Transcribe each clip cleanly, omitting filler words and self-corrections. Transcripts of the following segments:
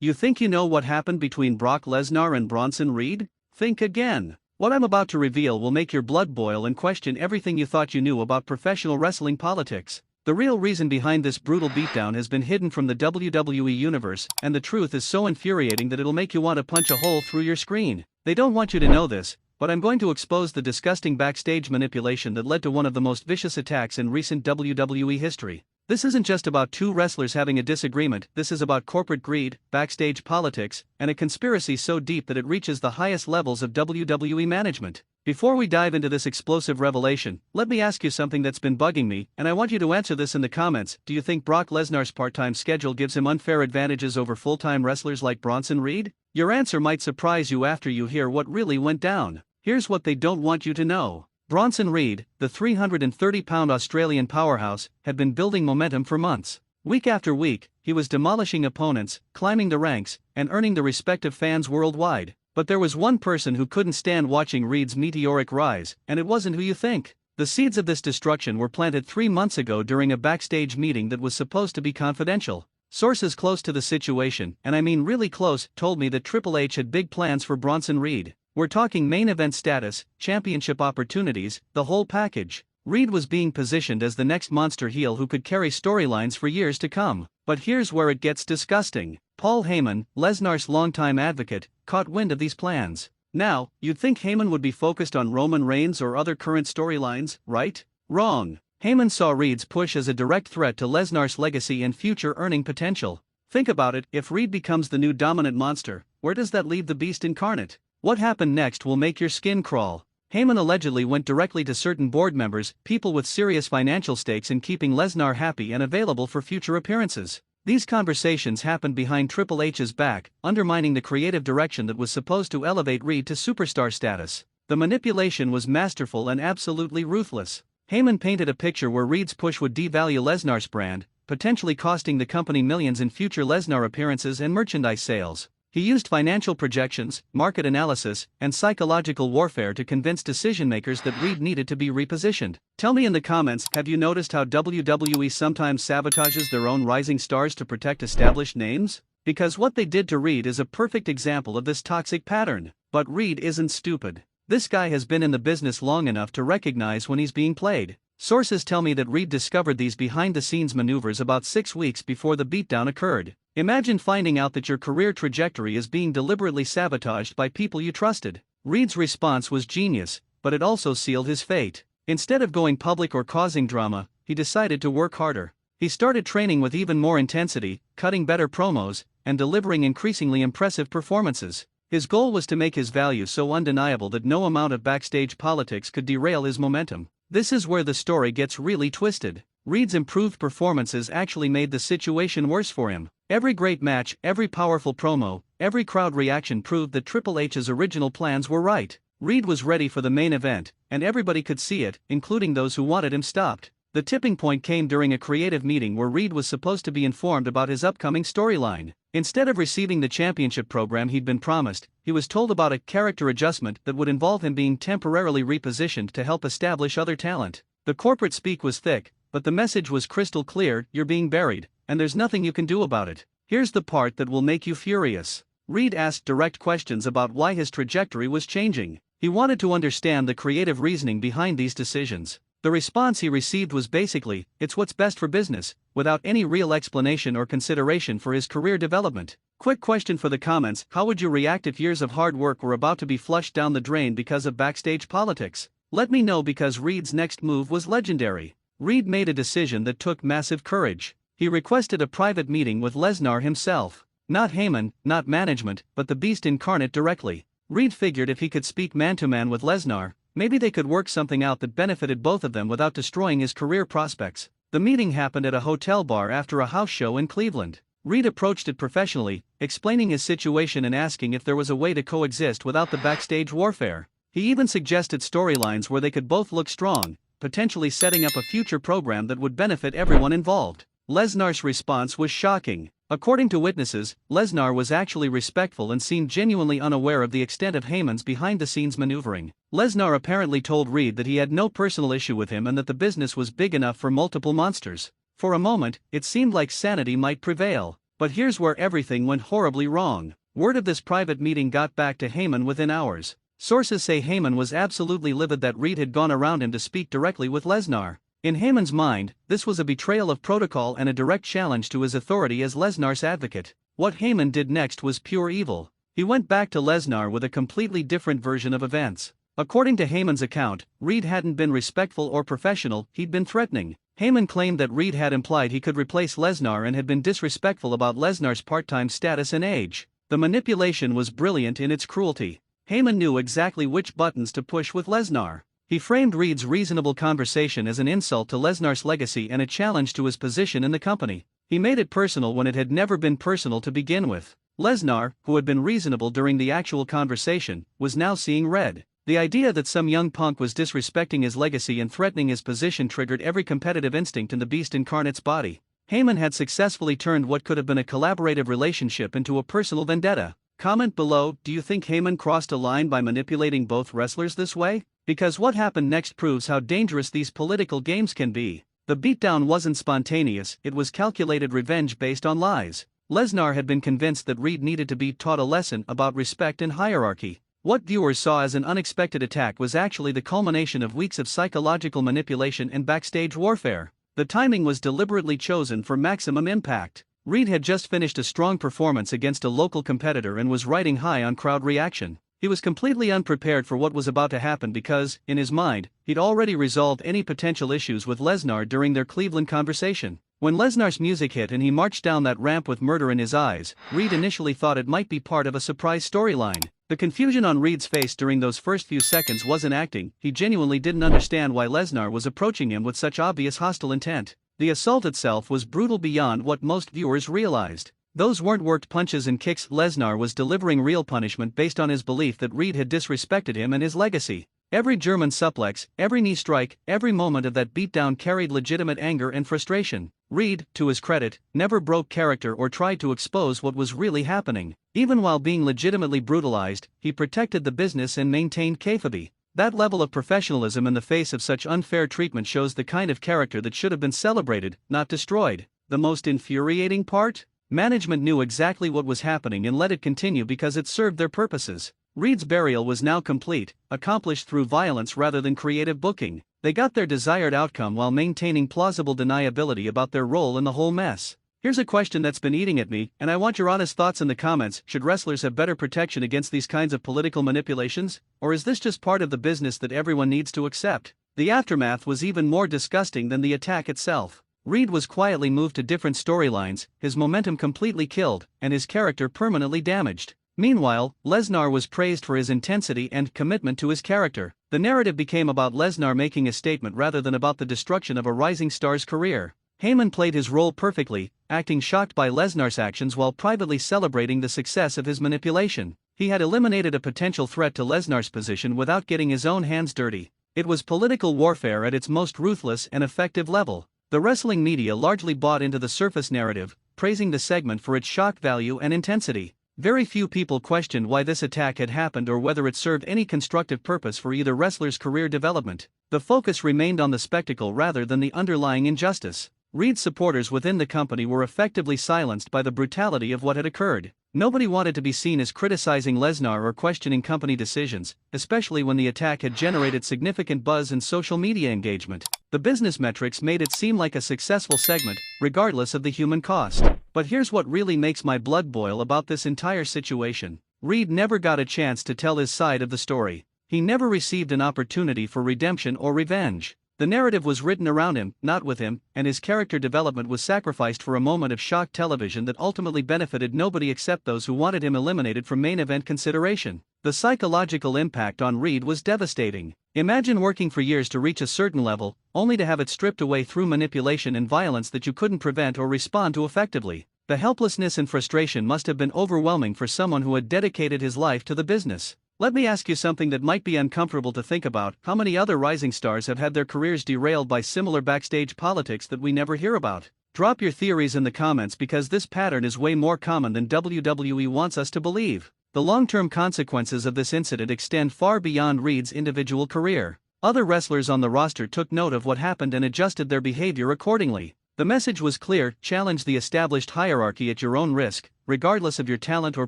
You think you know what happened between Brock Lesnar and Bronson Reed? Think again. What I'm about to reveal will make your blood boil and question everything you thought you knew about professional wrestling politics. The real reason behind this brutal beatdown has been hidden from the WWE universe, and the truth is so infuriating that it'll make you want to punch a hole through your screen. They don't want you to know this, but I'm going to expose the disgusting backstage manipulation that led to one of the most vicious attacks in recent WWE history. This isn't just about two wrestlers having a disagreement, this is about corporate greed, backstage politics, and a conspiracy so deep that it reaches the highest levels of WWE management. Before we dive into this explosive revelation, let me ask you something that's been bugging me, and I want you to answer this in the comments. Do you think Brock Lesnar's part-time schedule gives him unfair advantages over full-time wrestlers like Bronson Reed? Your answer might surprise you after you hear what really went down. Here's what they don't want you to know. Bronson Reed, the 330-pound Australian powerhouse, had been building momentum for months. Week after week, he was demolishing opponents, climbing the ranks, and earning the respect of fans worldwide. But there was one person who couldn't stand watching Reed's meteoric rise, and it wasn't who you think. The seeds of this destruction were planted 3 months ago during a backstage meeting that was supposed to be confidential. Sources close to the situation, and I mean really close, told me that Triple H had big plans for Bronson Reed. We're talking main event status, championship opportunities, the whole package. Reed was being positioned as the next monster heel who could carry storylines for years to come. But here's where it gets disgusting. Paul Heyman, Lesnar's longtime advocate, caught wind of these plans. Now, you'd think Heyman would be focused on Roman Reigns or other current storylines, right? Wrong. Heyman saw Reed's push as a direct threat to Lesnar's legacy and future earning potential. Think about it, if Reed becomes the new dominant monster, where does that leave the Beast Incarnate? What happened next will make your skin crawl. Heyman allegedly went directly to certain board members, people with serious financial stakes in keeping Lesnar happy and available for future appearances. These conversations happened behind Triple H's back, undermining the creative direction that was supposed to elevate Reed to superstar status. The manipulation was masterful and absolutely ruthless. Heyman painted a picture where Reed's push would devalue Lesnar's brand, potentially costing the company millions in future Lesnar appearances and merchandise sales. He used financial projections, market analysis, and psychological warfare to convince decision-makers that Reed needed to be repositioned. Tell me in the comments, have you noticed how WWE sometimes sabotages their own rising stars to protect established names? Because what they did to Reed is a perfect example of this toxic pattern. But Reed isn't stupid. This guy has been in the business long enough to recognize when he's being played. Sources tell me that Reed discovered these behind-the-scenes maneuvers about 6 weeks before the beatdown occurred. Imagine finding out that your career trajectory is being deliberately sabotaged by people you trusted. Reed's response was genius, but it also sealed his fate. Instead of going public or causing drama, he decided to work harder. He started training with even more intensity, cutting better promos, and delivering increasingly impressive performances. His goal was to make his value so undeniable that no amount of backstage politics could derail his momentum. This is where the story gets really twisted. Reed's improved performances actually made the situation worse for him. Every great match, every powerful promo, every crowd reaction proved that Triple H's original plans were right. Reed was ready for the main event, and everybody could see it, including those who wanted him stopped. The tipping point came during a creative meeting where Reed was supposed to be informed about his upcoming storyline. Instead of receiving the championship program he'd been promised, he was told about a character adjustment that would involve him being temporarily repositioned to help establish other talent. The corporate speak was thick, but the message was crystal clear: you're being buried, and there's nothing you can do about it. Here's the part that will make you furious. Reed asked direct questions about why his trajectory was changing. He wanted to understand the creative reasoning behind these decisions. The response he received was basically, "It's what's best for business," without any real explanation or consideration for his career development. Quick question for the comments: how would you react if years of hard work were about to be flushed down the drain because of backstage politics? Let me know, because Reed's next move was legendary. Reed made a decision that took massive courage. He requested a private meeting with Lesnar himself. Not Heyman, not management, but the Beast Incarnate directly. Reed figured if he could speak man-to-man with Lesnar, maybe they could work something out that benefited both of them without destroying his career prospects. The meeting happened at a hotel bar after a house show in Cleveland. Reed approached it professionally, explaining his situation and asking if there was a way to coexist without the backstage warfare. He even suggested storylines where they could both look strong, potentially setting up a future program that would benefit everyone involved. Lesnar's response was shocking. According to witnesses, Lesnar was actually respectful and seemed genuinely unaware of the extent of Heyman's behind-the-scenes maneuvering. Lesnar apparently told Reed that he had no personal issue with him and that the business was big enough for multiple monsters. For a moment, it seemed like sanity might prevail. But here's where everything went horribly wrong. Word of this private meeting got back to Heyman within hours. Sources say Heyman was absolutely livid that Reed had gone around him to speak directly with Lesnar. In Heyman's mind, this was a betrayal of protocol and a direct challenge to his authority as Lesnar's advocate. What Heyman did next was pure evil. He went back to Lesnar with a completely different version of events. According to Heyman's account, Reed hadn't been respectful or professional, he'd been threatening. Heyman claimed that Reed had implied he could replace Lesnar and had been disrespectful about Lesnar's part-time status and age. The manipulation was brilliant in its cruelty. Heyman knew exactly which buttons to push with Lesnar. He framed Reed's reasonable conversation as an insult to Lesnar's legacy and a challenge to his position in the company. He made it personal when it had never been personal to begin with. Lesnar, who had been reasonable during the actual conversation, was now seeing red. The idea that some young punk was disrespecting his legacy and threatening his position triggered every competitive instinct in the Beast Incarnate's body. Heyman had successfully turned what could have been a collaborative relationship into a personal vendetta. Comment below, do you think Heyman crossed a line by manipulating both wrestlers this way? Because what happened next proves how dangerous these political games can be. The beatdown wasn't spontaneous, it was calculated revenge based on lies. Lesnar had been convinced that Reed needed to be taught a lesson about respect and hierarchy. What viewers saw as an unexpected attack was actually the culmination of weeks of psychological manipulation and backstage warfare. The timing was deliberately chosen for maximum impact. Reed had just finished a strong performance against a local competitor and was riding high on crowd reaction. He was completely unprepared for what was about to happen because, in his mind, he'd already resolved any potential issues with Lesnar during their Cleveland conversation. When Lesnar's music hit and he marched down that ramp with murder in his eyes, Reed initially thought it might be part of a surprise storyline. The confusion on Reed's face during those first few seconds wasn't acting, he genuinely didn't understand why Lesnar was approaching him with such obvious hostile intent. The assault itself was brutal beyond what most viewers realized. Those weren't worked punches and kicks, Lesnar was delivering real punishment based on his belief that Reed had disrespected him and his legacy. Every German suplex, every knee strike, every moment of that beatdown carried legitimate anger and frustration. Reed, to his credit, never broke character or tried to expose what was really happening. Even while being legitimately brutalized, he protected the business and maintained kayfabe. That level of professionalism in the face of such unfair treatment shows the kind of character that should have been celebrated, not destroyed. The most infuriating part? Management knew exactly what was happening and let it continue because it served their purposes. Reed's burial was now complete, accomplished through violence rather than creative booking. They got their desired outcome while maintaining plausible deniability about their role in the whole mess. Here's a question that's been eating at me, and I want your honest thoughts in the comments. Should wrestlers have better protection against these kinds of political manipulations? Or is this just part of the business that everyone needs to accept? The aftermath was even more disgusting than the attack itself. Reed was quietly moved to different storylines, his momentum completely killed, and his character permanently damaged. Meanwhile, Lesnar was praised for his intensity and commitment to his character. The narrative became about Lesnar making a statement rather than about the destruction of a rising star's career. Heyman played his role perfectly, acting shocked by Lesnar's actions while privately celebrating the success of his manipulation. He had eliminated a potential threat to Lesnar's position without getting his own hands dirty. It was political warfare at its most ruthless and effective level. The wrestling media largely bought into the surface narrative, praising the segment for its shock value and intensity. Very few people questioned why this attack had happened or whether it served any constructive purpose for either wrestler's career development. The focus remained on the spectacle rather than the underlying injustice. Reed's supporters within the company were effectively silenced by the brutality of what had occurred. Nobody wanted to be seen as criticizing Lesnar or questioning company decisions, especially when the attack had generated significant buzz and social media engagement. The business metrics made it seem like a successful segment, regardless of the human cost. But here's what really makes my blood boil about this entire situation. Reed never got a chance to tell his side of the story. He never received an opportunity for redemption or revenge. The narrative was written around him, not with him, and his character development was sacrificed for a moment of shock television that ultimately benefited nobody except those who wanted him eliminated from main event consideration. The psychological impact on Reed was devastating. Imagine working for years to reach a certain level, only to have it stripped away through manipulation and violence that you couldn't prevent or respond to effectively. The helplessness and frustration must have been overwhelming for someone who had dedicated his life to the business. Let me ask you something that might be uncomfortable to think about. How many other rising stars have had their careers derailed by similar backstage politics that we never hear about? Drop your theories in the comments because this pattern is way more common than WWE wants us to believe. The long-term consequences of this incident extend far beyond Reed's individual career. Other wrestlers on the roster took note of what happened and adjusted their behavior accordingly. The message was clear: challenge the established hierarchy at your own risk, regardless of your talent or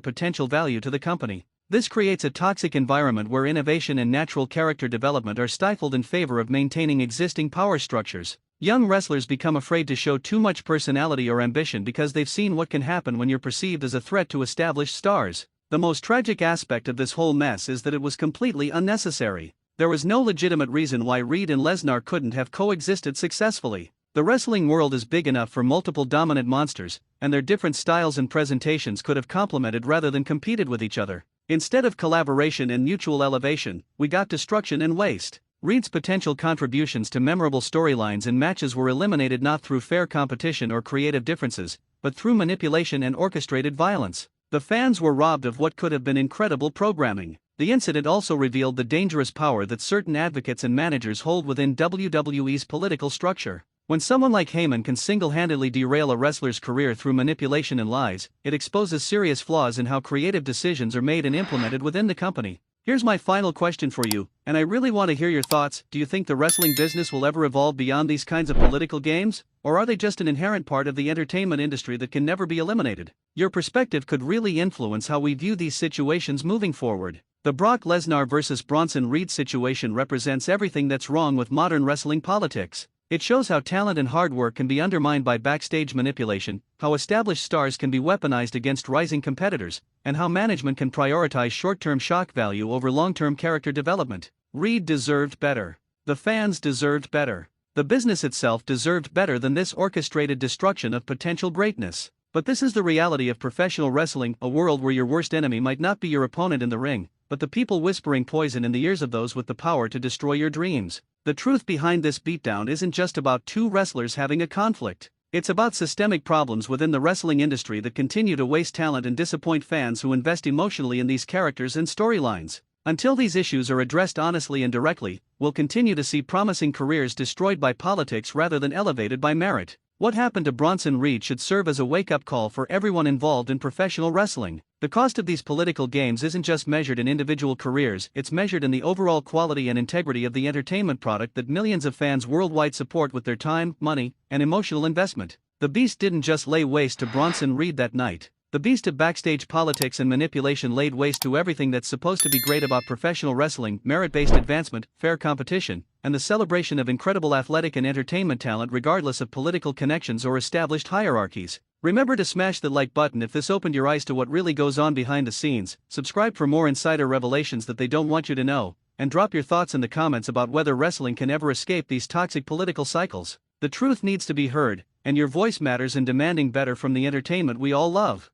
potential value to the company. This creates a toxic environment where innovation and natural character development are stifled in favor of maintaining existing power structures. Young wrestlers become afraid to show too much personality or ambition because they've seen what can happen when you're perceived as a threat to established stars. The most tragic aspect of this whole mess is that it was completely unnecessary. There was no legitimate reason why Reed and Lesnar couldn't have coexisted successfully. The wrestling world is big enough for multiple dominant monsters, and their different styles and presentations could have complemented rather than competed with each other. Instead of collaboration and mutual elevation, we got destruction and waste. Reed's potential contributions to memorable storylines and matches were eliminated not through fair competition or creative differences, but through manipulation and orchestrated violence. The fans were robbed of what could have been incredible programming. The incident also revealed the dangerous power that certain advocates and managers hold within WWE's political structure. When someone like Heyman can single-handedly derail a wrestler's career through manipulation and lies, it exposes serious flaws in how creative decisions are made and implemented within the company. Here's my final question for you, and I really want to hear your thoughts. Do you think the wrestling business will ever evolve beyond these kinds of political games? Or are they just an inherent part of the entertainment industry that can never be eliminated? Your perspective could really influence how we view these situations moving forward. The Brock Lesnar vs. Bronson Reed situation represents everything that's wrong with modern wrestling politics. It shows how talent and hard work can be undermined by backstage manipulation, how established stars can be weaponized against rising competitors, and how management can prioritize short-term shock value over long-term character development. Reed deserved better. The fans deserved better. The business itself deserved better than this orchestrated destruction of potential greatness. But this is the reality of professional wrestling, a world where your worst enemy might not be your opponent in the ring, but the people whispering poison in the ears of those with the power to destroy your dreams. The truth behind this beatdown isn't just about two wrestlers having a conflict. It's about systemic problems within the wrestling industry that continue to waste talent and disappoint fans who invest emotionally in these characters and storylines. Until these issues are addressed honestly and directly, we'll continue to see promising careers destroyed by politics rather than elevated by merit. What happened to Bronson Reed should serve as a wake-up call for everyone involved in professional wrestling. The cost of these political games isn't just measured in individual careers, it's measured in the overall quality and integrity of the entertainment product that millions of fans worldwide support with their time, money, and emotional investment. The Beast didn't just lay waste to Bronson Reed that night. The beast of backstage politics and manipulation laid waste to everything that's supposed to be great about professional wrestling: merit-based advancement, fair competition, and the celebration of incredible athletic and entertainment talent regardless of political connections or established hierarchies. Remember to smash the like button if this opened your eyes to what really goes on behind the scenes, subscribe for more insider revelations that they don't want you to know, and drop your thoughts in the comments about whether wrestling can ever escape these toxic political cycles. The truth needs to be heard, and your voice matters in demanding better from the entertainment we all love.